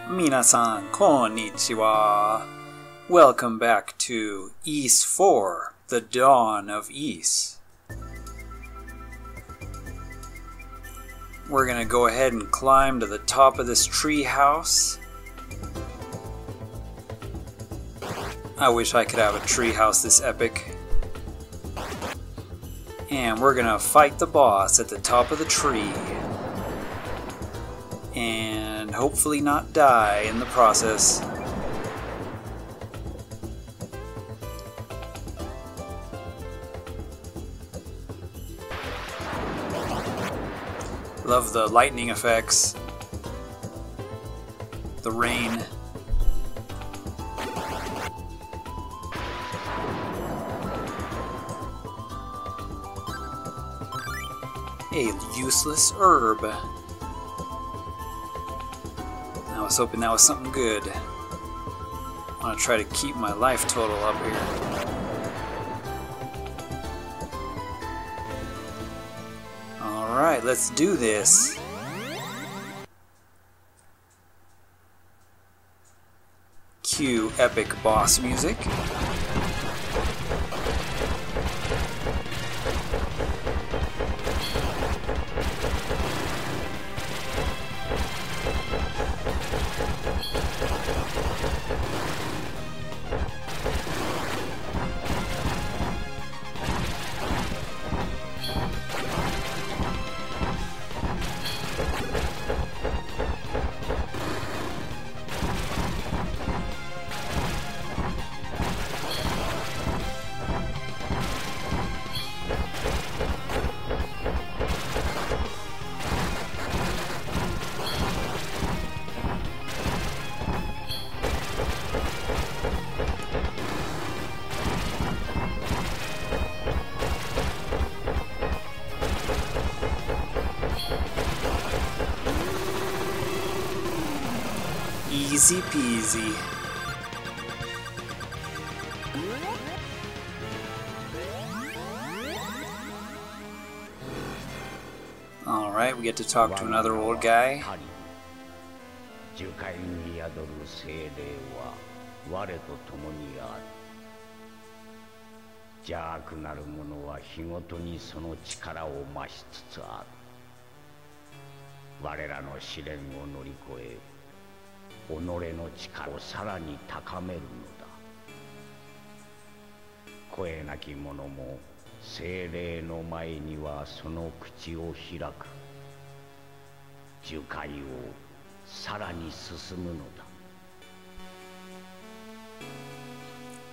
Minasan konnichiwa. Welcome back to East IV, the Dawn of East. We're gonna go ahead and climb to the top of this tree house. I wish I could have a tree house this epic. And we're gonna fight the boss at the top of the tree. And hopefully not die in the process. Love the lightning effects. The rain. A useless herb. I was hoping that was something good. I want to try to keep my life total up here. Alright, let's do this. Cue epic boss music. Easy peasy. Alright, we get to talk to another old guy.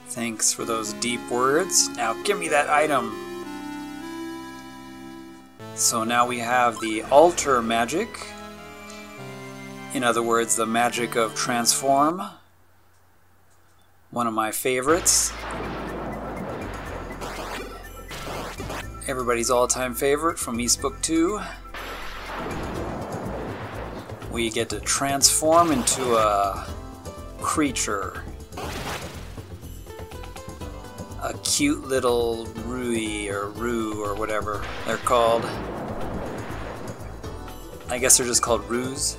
Thanks for those deep words. Now give me that item. So now we have the altar magic. In other words, the magic of transform. One of my favorites. Everybody's all-time favorite from East Book 2. We get to transform into a creature. A cute little Rui or Roo or whatever they're called. I guess they're just called Roos.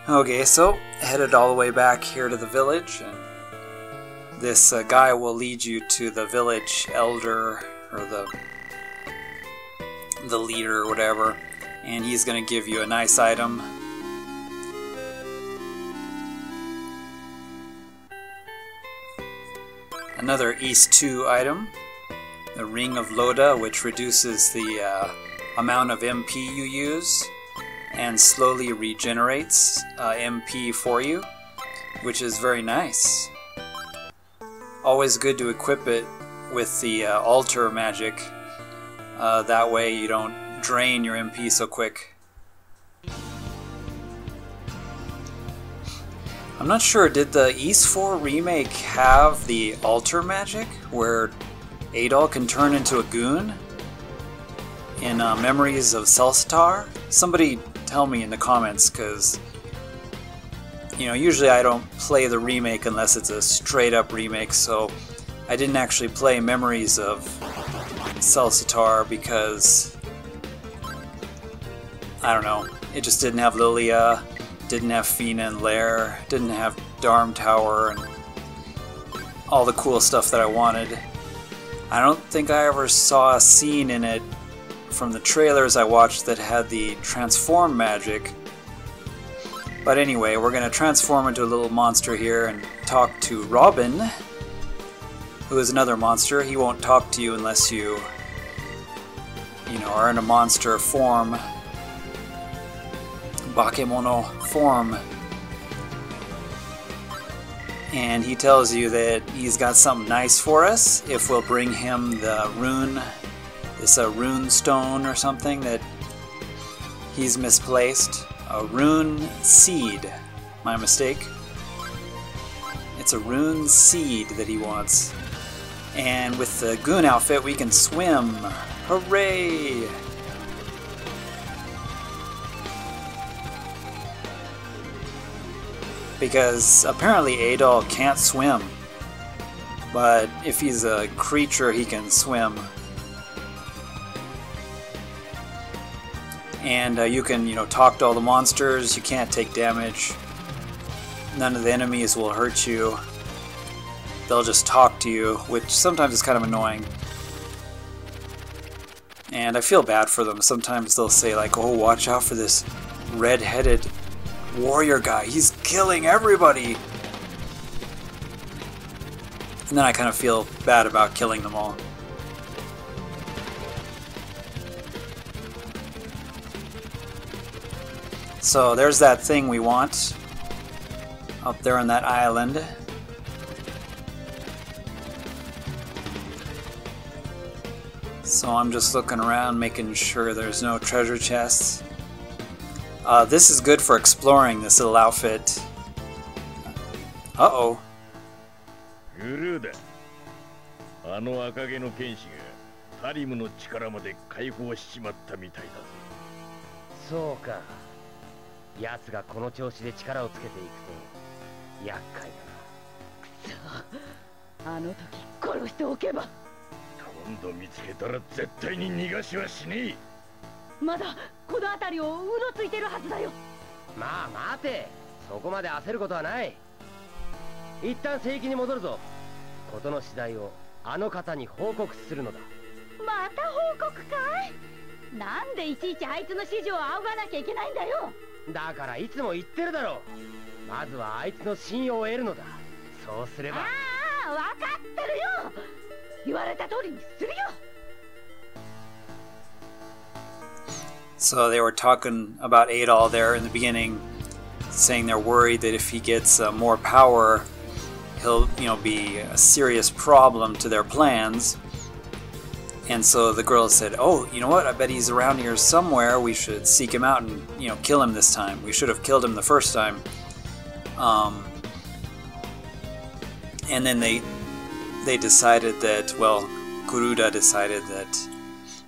Okay, so headed all the way back here to the village, and this guy will lead you to the village elder, or the leader or whatever, and he's going to give you a nice item. Another East 2 item, the Ring of Loda, which reduces the amount of MP you use and slowly regenerates MP for you, which is very nice. Always good to equip it with the altar magic. That way you don't drain your MP so quick. I'm not sure, did the East IV remake have the altar magic where Adol can turn into a goon in Memories of Celceta? Somebody tell me in the comments, because you know, usually I don't play the remake unless it's a straight up remake, so I didn't actually play Memories of Celceta because, I don't know, it just didn't have Lilia, didn't have Fina and Lair, didn't have Darm Tower, and all the cool stuff that I wanted. I don't think I ever saw a scene in it from the trailers I watched that had the transform magic. But anyway, we're going to transform into a little monster here and talk to Robin, who is another monster. He won't talk to you unless you know, are in a monster form, Bakemono form. And he tells you that he's got something nice for us if we'll bring him the rune, this rune stone or something that he's misplaced. A rune seed. My mistake. It's a rune seed that he wants. And with the goon outfit we can swim. Hooray! Because apparently Adol can't swim. But if he's a creature he can swim. And you can, talk to all the monsters. You can't take damage. None of the enemies will hurt you. They'll just talk to you, which sometimes is kind of annoying. And I feel bad for them. Sometimes they'll say like, oh, watch out for this red-headed warrior guy. He's killing everybody. And then I kind of feel bad about killing them all. So there's that thing we want up there on that island. So I'm just looking around making sure there's no treasure chests. This is good for exploring, this little outfit. Uh-oh. Guruだ。あの赤毛の剣士がタリムの力まで解放しちまったみたいだぜ。そうか。奴がこの調子で力をつけていくと厄介だな。くそ、あの時殺しておけば。今度見つけたら絶対に逃がしはしねえ。まだこの辺りをうろついてるはずだよ。まあ待て、そこまで焦ることはない。一旦聖域に戻るぞ。事の次第をあの方に報告するのだ。また報告かい？なんでいちいちあいつの指示を仰がなきゃいけないんだよ。だからいつも言ってるだろう。まずはあいつの信用を得るのだ。そうすれば。ああ、分かってるよ。言われた通りにするよ。So they were talking about Adol there in the beginning, saying they're worried that if he gets more power, he'll, be a serious problem to their plans. And so the girl said, oh, you know what? I bet he's around here somewhere. We should seek him out and, kill him this time. We should have killed him the first time. And then they decided that, well, Kuruda decided that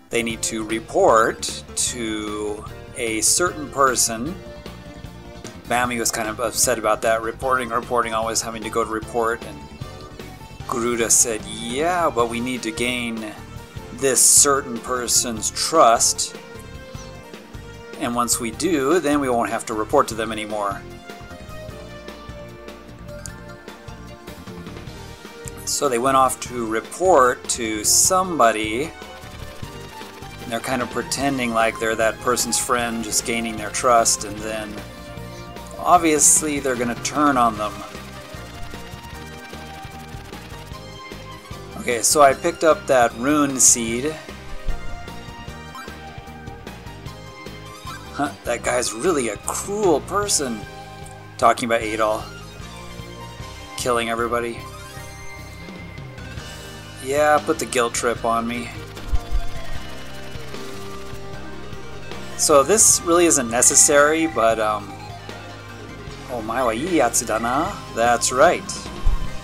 they need to report to a certain person. Bami was kind of upset about that, reporting, always having to go to report. And Kuruda said, yeah, but we need to gain this certain person's trust. And once we do, then we won't have to report to them anymore. So they went off to report to somebody. They're kind of pretending like they're that person's friend, just gaining their trust, and then obviously they're going to turn on them. Okay, so I picked up that rune seed. Huh, that guy's really a cruel person. Talking about Adol. Killing everybody. Yeah, put the guilt trip on me. So this really isn't necessary, but Omae wa ii yatsu da na? That's right.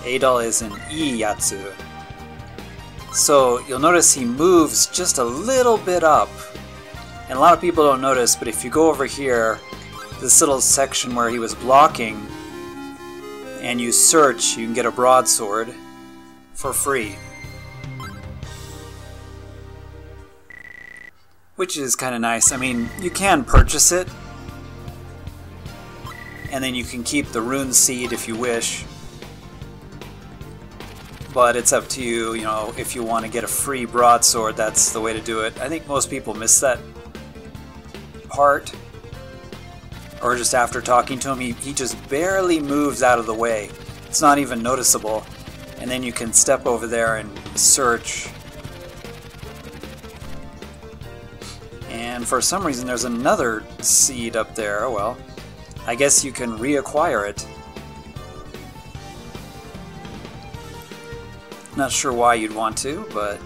Adol is an ii yatsu. So you'll notice he moves just a little bit up. And a lot of people don't notice, but if you go over here, this little section where he was blocking, and you search, you can get a broadsword for free. which is kind of nice. I mean, you can purchase it, and then you can keep the rune seed if you wish. But it's up to you, you know, if you want to get a free broadsword, that's the way to do it. I think most people miss that part. Or just after talking to him, he just barely moves out of the way. It's not even noticeable. And then you can step over there and search. And for some reason there's another seed up there. Oh well. I guess you can reacquire it. Not sure why you'd want to, but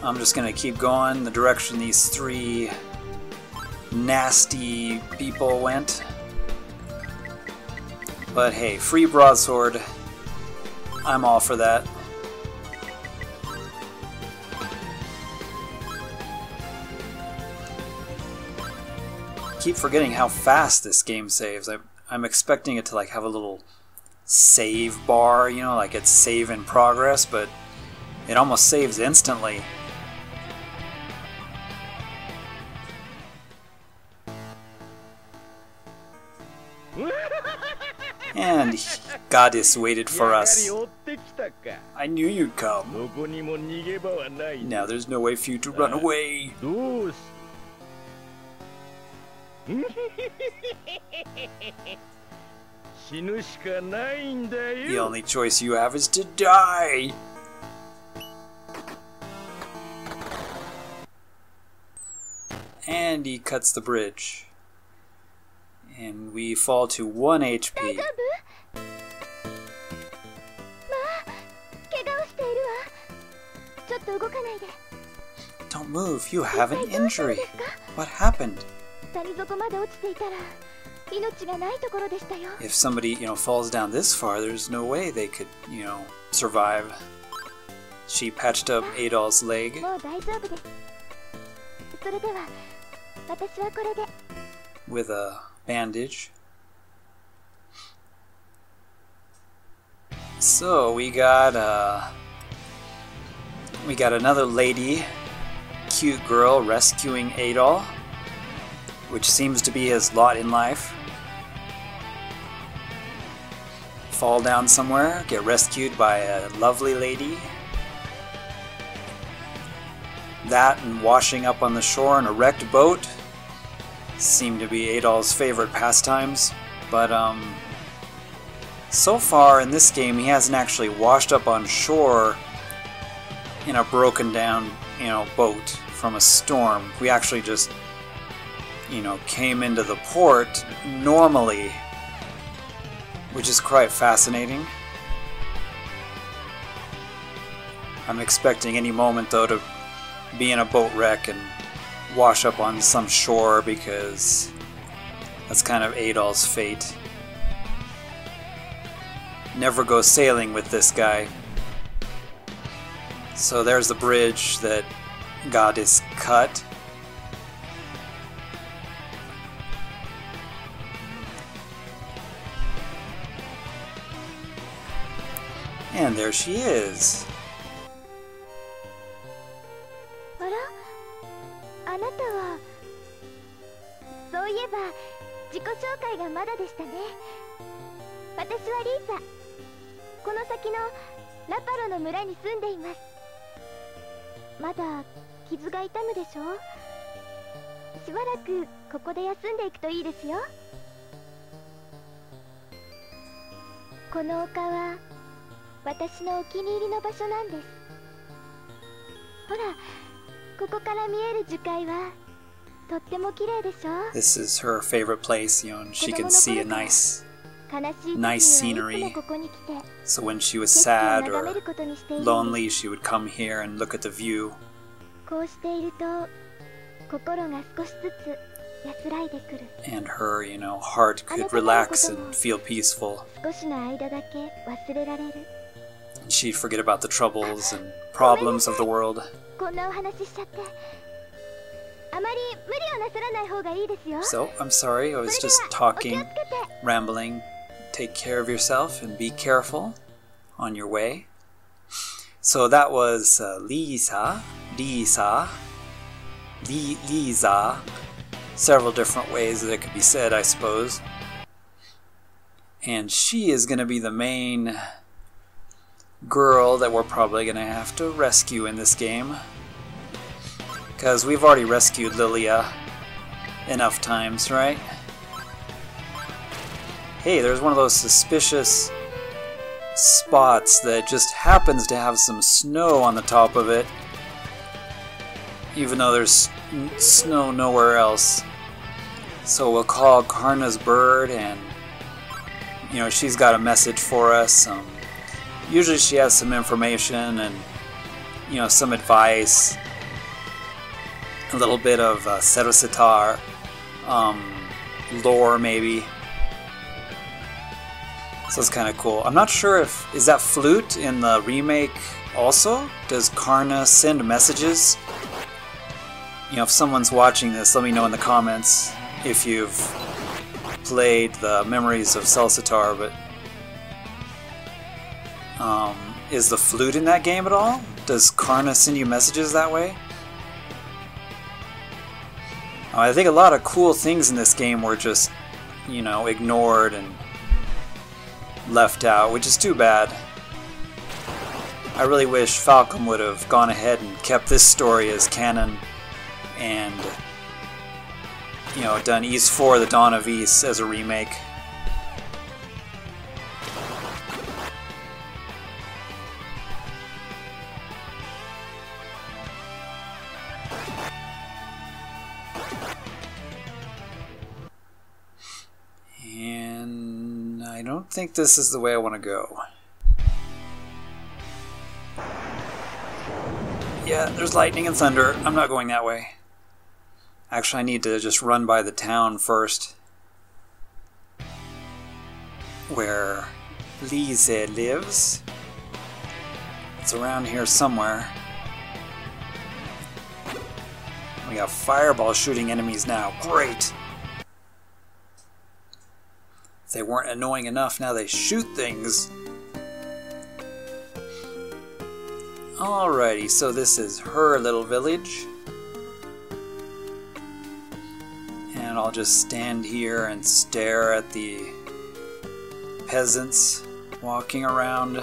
I'm just gonna keep going the direction these three nasty people went. But hey, free broadsword, I'm all for that. Keep forgetting how fast this game saves. I'm expecting it to like have a little save bar, you know, like it's save in progress, but it almost saves instantly. And Goddess waited for us. I knew you'd come. Now there's no way for you to run away. The only choice you have is to die. And he cuts the bridge. And we fall to 1 HP. Don't move, you have an injury. What happened? If somebody, you know, falls down this far, there's no way they could, you know, survive. She patched up Adol's leg. With a bandage. So we got another lady, cute girl rescuing Adol, which seems to be his lot in life. Fall down somewhere, get rescued by a lovely lady. That and washing up on the shore in a wrecked boat seem to be Adol's favorite pastimes, but so far in this game he hasn't actually washed up on shore in a broken down, you know, boat from a storm. We actually just, you know, came into the port normally, which is quite fascinating. I'm expecting any moment though to be in a boat wreck and wash up on some shore, because that's kind of Adol's fate. Never go sailing with this guy. So there's the bridge that Goddess cut. And there she is. This is her favorite place, you know, and she can see a nice scenery. So when she was sad or lonely, she would come here and look at the view. And her, you know, heart could relax and feel peaceful. And she'd forget about the troubles and problems of the world. So, I'm sorry, I was just talking, rambling. Take care of yourself and be careful on your way. So that was Lisa, Lisa. Several different ways that it could be said, I suppose. And she is going to be the main girl that we're probably going to have to rescue in this game. Because we've already rescued Lilia enough times, right? Hey, there's one of those suspicious spots that just happens to have some snow on the top of it, even though there's snow nowhere else. So we'll call Karna's bird, and you know, she's got a message for us. Usually she has some information and, you know, some advice, a little bit of Celceta lore maybe. So it's kind of cool. I'm not sure if, is that flute in the remake also? Does Karna send messages? You know, if someone's watching this, let me know in the comments if you've played the Memories of Celceta, but is the flute in that game at all? Does Karna send you messages that way? I think a lot of cool things in this game were just, you know, ignored and left out, which is too bad. I really wish Falcom would have gone ahead and kept this story as canon and, you know, done East IV, The Dawn of East as a remake. And I don't think this is the way I want to go. Yeah, there's lightning and thunder. I'm not going that way. Actually, I need to just run by the town first, where Lise lives. It's around here somewhere. We got fireballs shooting enemies now. Great! If they weren't annoying enough, now they shoot things. Alrighty, so this is her little village. And I'll just stand here and stare at the peasants walking around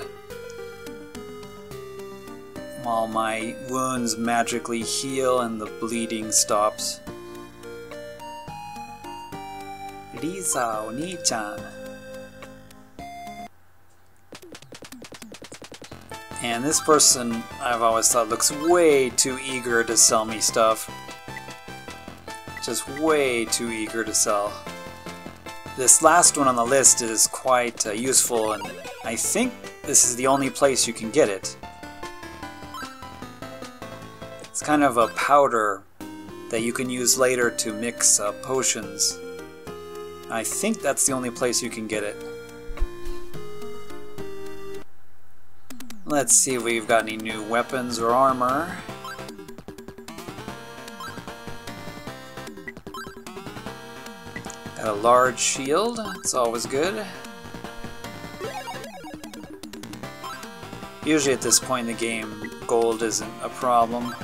while my wounds magically heal and the bleeding stops. Lisa, Oni-chan. And this person, I've always thought, looks way too eager to sell me stuff. Just way too eager to sell. This last one on the list is quite useful, and I think this is the only place you can get it. It's kind of a powder that you can use later to mix potions. I think that's the only place you can get it. Let's see if we've got any new weapons or armor. Got a large shield, it's always good. Usually at this point in the game, gold isn't a problem.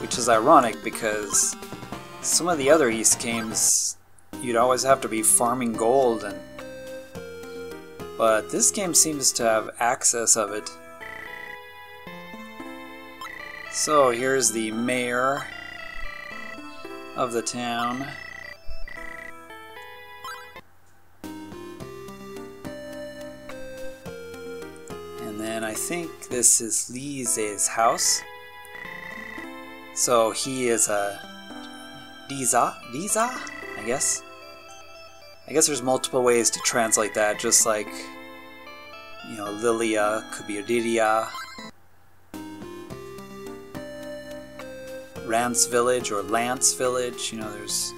Which is ironic because some of the other East games, you'd always have to be farming gold, but this game seems to have access of it. So here's the mayor of the town. And then I think this is Lise's house. So he is a Lisa, I guess. I guess there's multiple ways to translate that, just like, you know, Lilia could be Lilia. Rance Village or Lance Village, you know, there's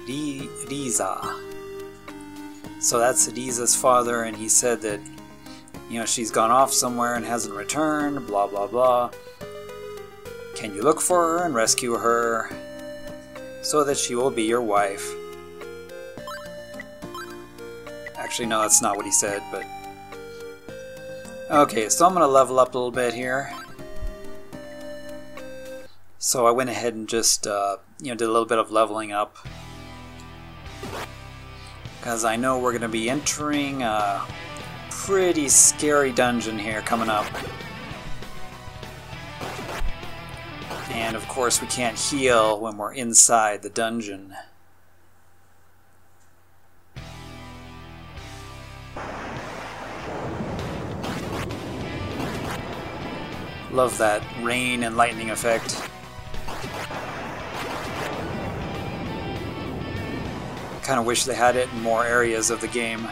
Lisa. So that's Lisa's father, and he said that, you know, she's gone off somewhere and hasn't returned, blah blah blah. Can you look for her and rescue her so that she will be your wife? Actually, no, that's not what he said, but... Okay, so I'm going to level up a little bit here. So I went ahead and just did a little bit of leveling up, because I know we're going to be entering a pretty scary dungeon here coming up. And of course we can't heal when we're inside the dungeon. Love that rain and lightning effect. Kind of wish they had it in more areas of the game.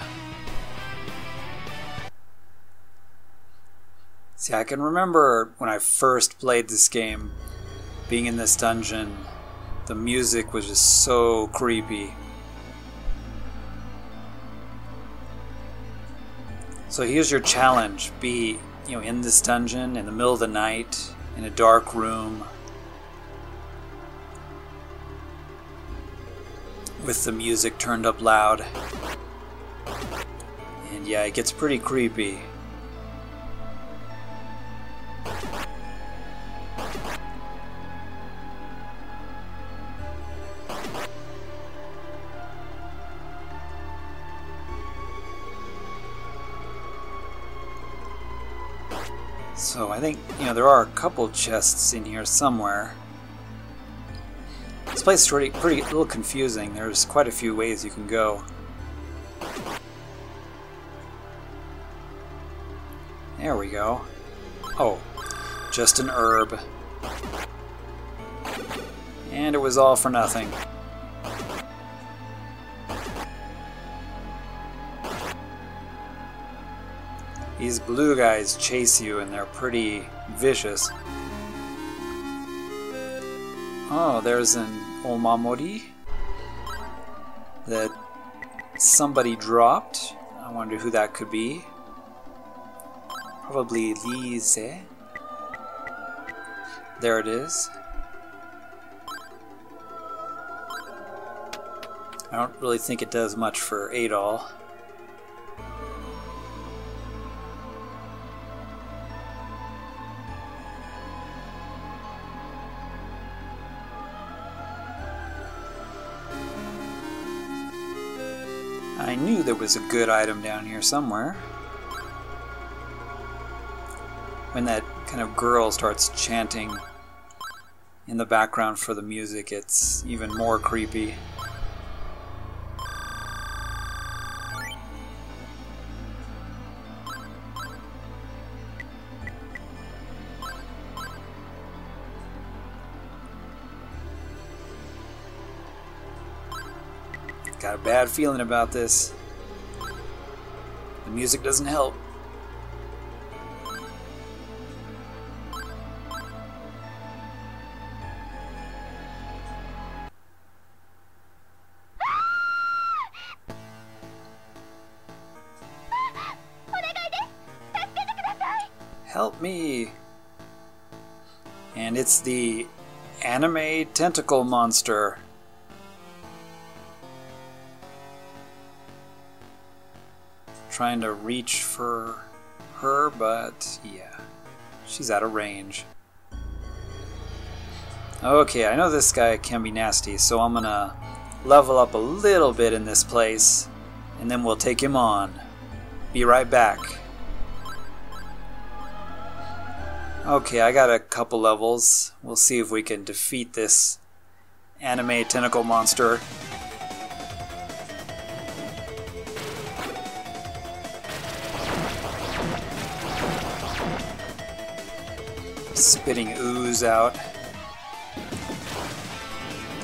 See, I can remember when I first played this game, being in this dungeon, the music was just so creepy. So here's your challenge. Be, in this dungeon in the middle of the night, in a dark room, with the music turned up loud. And yeah, it gets pretty creepy. So I think, there are a couple chests in here somewhere. This place is pretty a little confusing. There's quite a few ways you can go. There we go. Oh, just an herb. And it was all for nothing. These blue guys chase you and they're pretty vicious. Oh, there's an omamori that somebody dropped. I wonder who that could be. Probably Lise. There it is. I don't really think it does much for Adol. I knew there was a good item down here somewhere. When that kind of girl starts chanting in the background for the music, it's even more creepy. Got a bad feeling about this. The music doesn't help. Help me! And it's the anime tentacle monster. Trying to reach for her, but yeah, she's out of range. Okay, I know this guy can be nasty, so I'm gonna level up a little bit in this place, and then we'll take him on. Be right back. Okay, I got a couple levels. We'll see if we can defeat this anime tentacle monster. Spitting ooze out.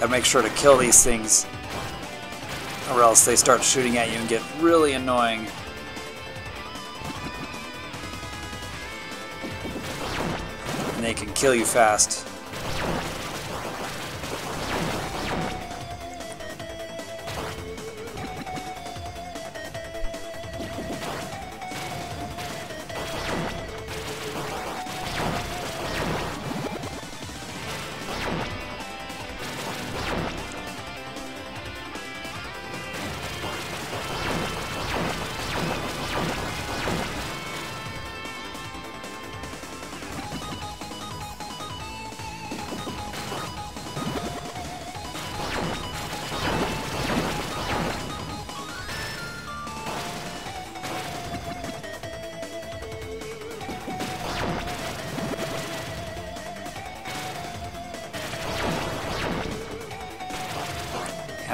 Gotta make sure to kill these things, or else they start shooting at you and get really annoying. And they can kill you fast.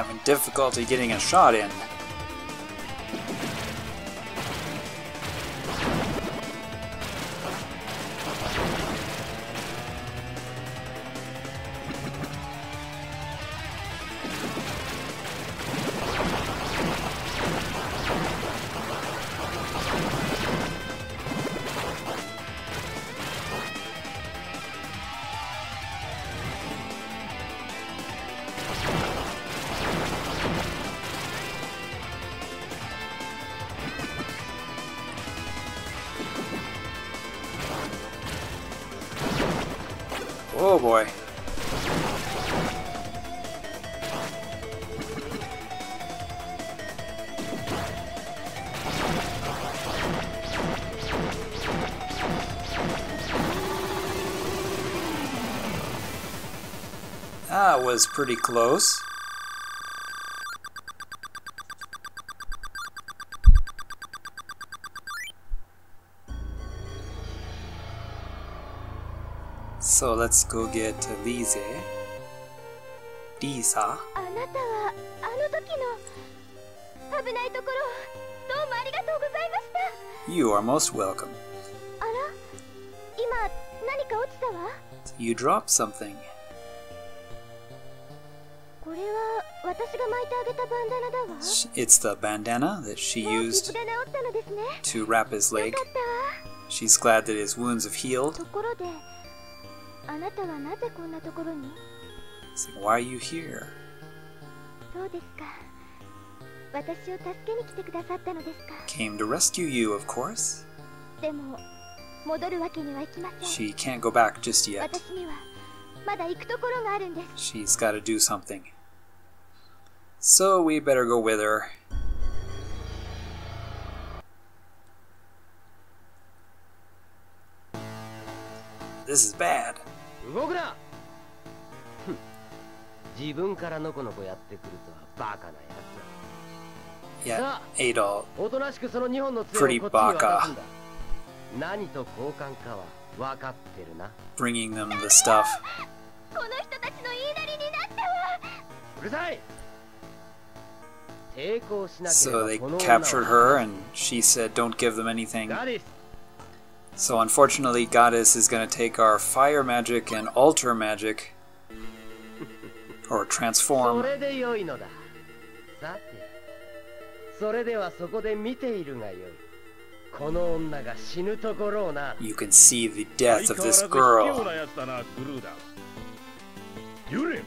Having difficulty getting a shot in. Oh boy. That was pretty close. So let's go get Lise. Lisa. あなたはあの時の危ないところどうもありがとうございました。 You are most welcome. あら、今何か落ちたわ。 You dropped something. これは私が巻いてあげたバンダナだわ。 It's the bandana that she もう used 傷で治ったのですね。 to wrap his よ leg. かったわ。 She's glad that his wounds have healed. ところで、あなたはなぜこんなところに？ It's like, why are you here? そうですか。私を助けに来てくださったのですか。 Came to rescue you, of course. でも戻るわけにはいきません。 She can't go back just yet. 私にはまだ行くところがあるんです。 She's got to do something. So we better go with her. This is bad. 動くな。自分からのこのこやってくるとはバカなや Yeah, Adol. つ。おとなしくその2本の杖を Pretty こっちに渡す baka. んだ。何と交換かは分かってるな。 Bringing them the stuff. この人たちの言いなりになったわ。うるさい。抵抗しなければ So they この女を captured her and she said don't give them anything. ガリス。 So unfortunately Goddess is going to take our fire magic and altar magic. Or そ transform. れで良いのだ。さて、それではそこで見ているがよい。この女が死ぬところをな。 You can see the death of this 相変わらず卑怯 girl. なやつだな、グルーだ。ユレン、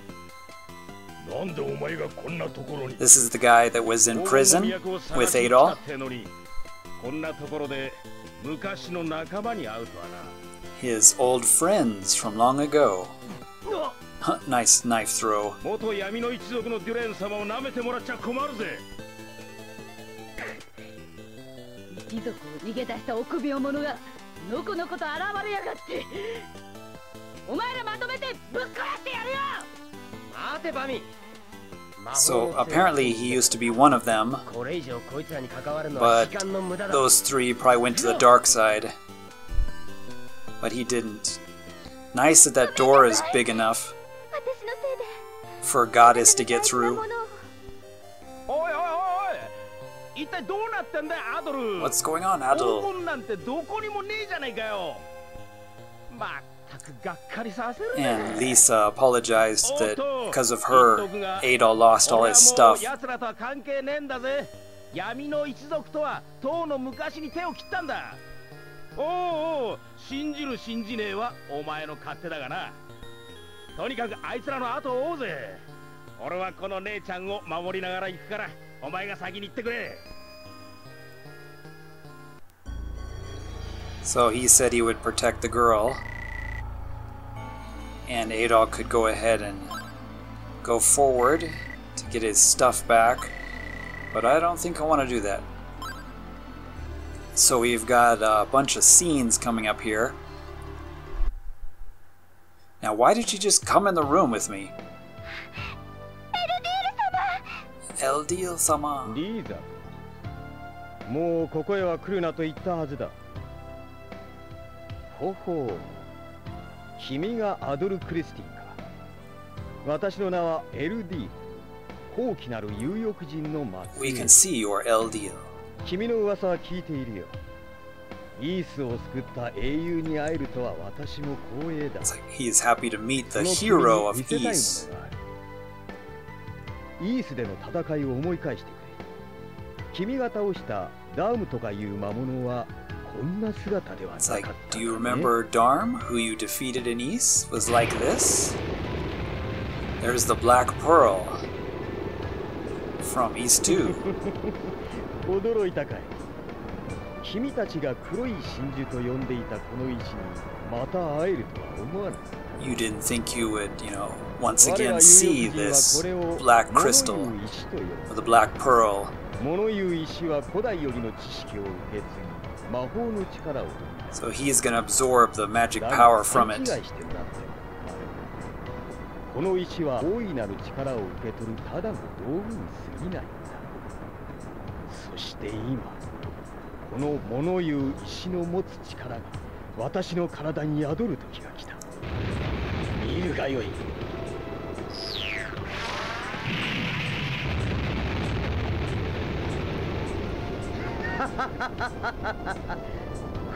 なんでお前がこんなところに。 This is the guy that was in prison with Adol. こんなところで昔の仲間に会うとはな。 His old friends from long ago. Nice knife throw. 元闇の一族のデュレン様を舐めてもらっちゃ困るぜ。一族を逃げ出した臆病者がのこのこと現れやがって。お前らまとめてぶっ殺してやるよ。待てバミ。 So apparently he used to be one of them, これ以上こいつらに関わるのは but 時間の無駄だ。 those three probably went to the dark side. But he didn't. Nice that that door is big enough 私のせいで。 for Goddess to get through. おいおいおいおい、一体どうなってんだよ、アドル。 What's going on, 黄 Adol? 金なんてどこにもねえじゃねえかよ。まったくがっかりさせるね。 And Lisa apologized that because of her, Adol lost all his stuff. 俺はもう奴らとは関係ねえんだぜ。闇の一族とはとうの昔に手を切ったんだ。おうおう、信じる信じねえはお前の勝手だがな。とにかくあいつらの後を追うぜ。俺はこの姉ちゃんを守りながら行くから、お前が先に行ってくれ。 So he said he would protect the girl. And Adol could go ahead and go forward to get his stuff back. But I don't think I want to do that. So we've got a bunch of scenes coming up here. Now why did you just come in the room with me? Eldil-sama. リーザ、もうここへは来るなと言ったはずだ。ほほう、君がアドル・クリスティンか。私の名は LD。高貴なる有力人の末 We 裔。 can see your LDL. 君の噂は聞いているよ。イースを救った英雄に会えるとは私も光栄だ。 It's like he's happy to meet そ the の hero of 君に見せ East. たいものがある。イースでの戦いを思い返してくれ。君が倒したダームとかいう魔物はこんな姿ではな It's かっ like, た do you ね。 remember Darm, who you defeated in East, was like this? There's the Black Pearl from East 2. 驚いたかい。君たちが黒い真珠と呼んでいたこの石にまた会えるとは思わない。You didn't think you would, once 我 again ら有 see 力人は this これを black 物 crystal 言う石と呼ぶ。 or the Black Pearl. 物言う石は古代よりの知識を受け継ぎ、魔法の力を生み出す。 So he's gonna absorb the magic だが power from 勘違い it. してなってはならない。この石は大いなる力を受け取るただの道具に過ぎないんだ。そして今、この物言う石の持つ力が私の体に宿る時が来た。見るがよい。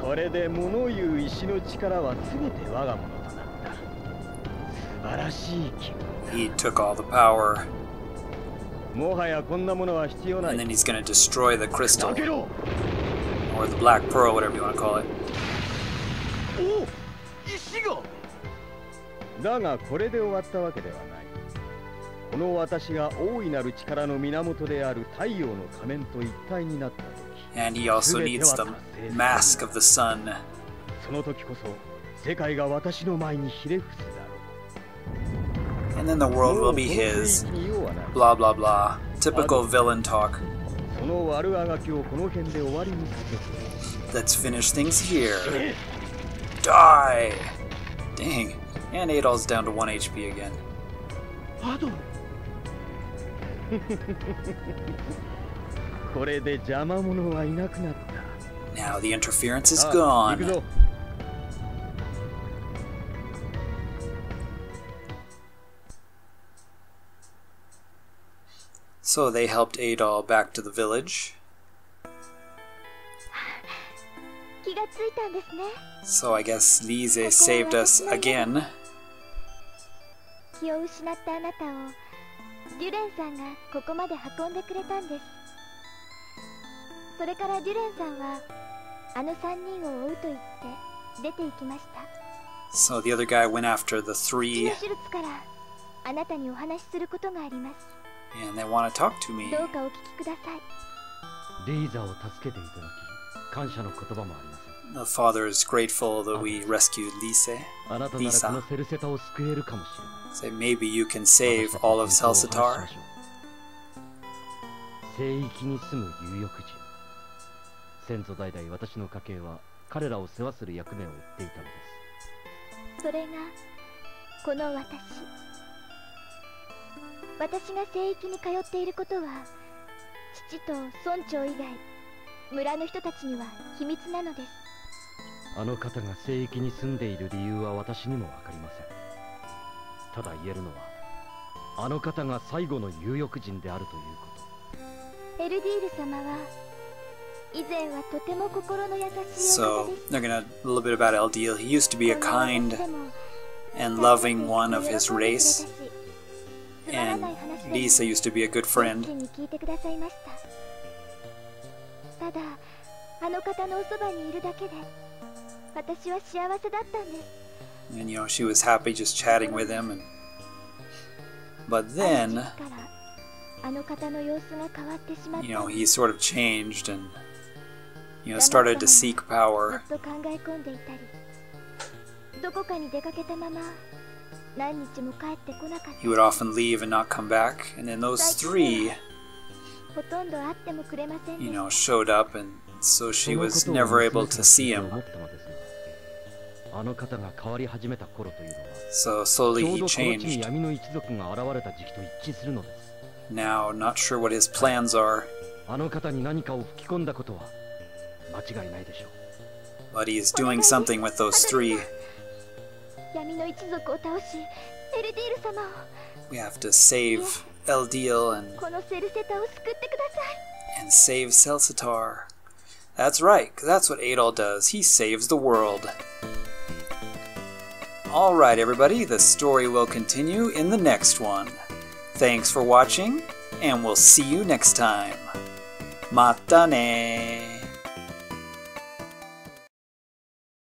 これで物言う石の力は全て我が物となった。素晴らしい気分。 He took all the power, もはやこんなものは必要な and い。 then he's gonna destroy the crystal 開けろ。 or the Black Pearl, whatever you want to call it. おお、石が。だがこれで終わったわけではない。この私が大いなる力の源である太陽の仮面と一体になった時、 And he also needs the mask of the sun. その時こそ世界が私の前にひれ伏すだろ And then the う。 world も will う be この his. 聖域に用はない。 Blah blah blah. Typical villain talk. その悪あがきをこの辺で終わりにさせて。 Let's finish things here. Die! Dang. And Adol's down to 1 HP again. アドル。これで邪魔者はいなくなった。 Now the interference is さあ、行く gone. ぞ。 So they helped Adol back to the village. 気がついたんですね。 So I guess Lise saved us again. 気を失ったあなたをデュレンさんがここまで運んでくれたんです。それからデュレンさんはあの3人を追うと言って出て行きました。 So the other guy went after the 父 three, の手術からあなたにお話しすることがあります。 and they want to talk to me. どうかお聞きください。レイザーを助けていただき感謝の言葉もありません。 The father is grateful that we rescued Lise. あなたならこのセルセタを救えるかもしれない。 Say maybe you can save all of Celceta. 聖域に住む有力人。先祖代々私の家系は彼らを世話する役目を負っていたのです。それがこの私が聖域に通っていることは父と村長以外村の人たちには秘密なのです。あの方が聖域に住んでいる理由は私にもわかりません。ただ言えるのはあの方が最後の有力人であるということ。エルディール様は以前はとても心の優しいお方で So す。 they're gonna a little bit about Eldiel. He used to be a kind and loving one of his race, and Lisa used to be a good friend. 聞いてくださいました。ただあの方のおそばにいるだけで私は幸せだったんです。 And she was happy just chatting with him. But then, あの方の様子が変わってしまった。he sort of changed and started to seek power. ずっと考え込んでいたり、どこかに出かけたまま何日も帰ってこなかった。 He would often leave and not come back. And then those three, ほとんど会ってもくれませんでした。 showed up, and so she was never able to see him. あの方が変わり始めた頃というのは So ちょ slowly う he どこの地に changed. 闇の一族が現れた時期と一致するのです。 Now, not sure what his plans are, あの方に何かを吹き込んだことは間違いないでしょう。 but he's doing something with those three. 闇の一族を倒し、エルディール様を。 We have to save Eldil and このセルセタを救ってください。 and save Celceta. That's right, 'cause that's what Adol does. He saves the world. Alright everybody, the story will continue in the next one. Thanks for watching, and we'll see you next time. Mata ne!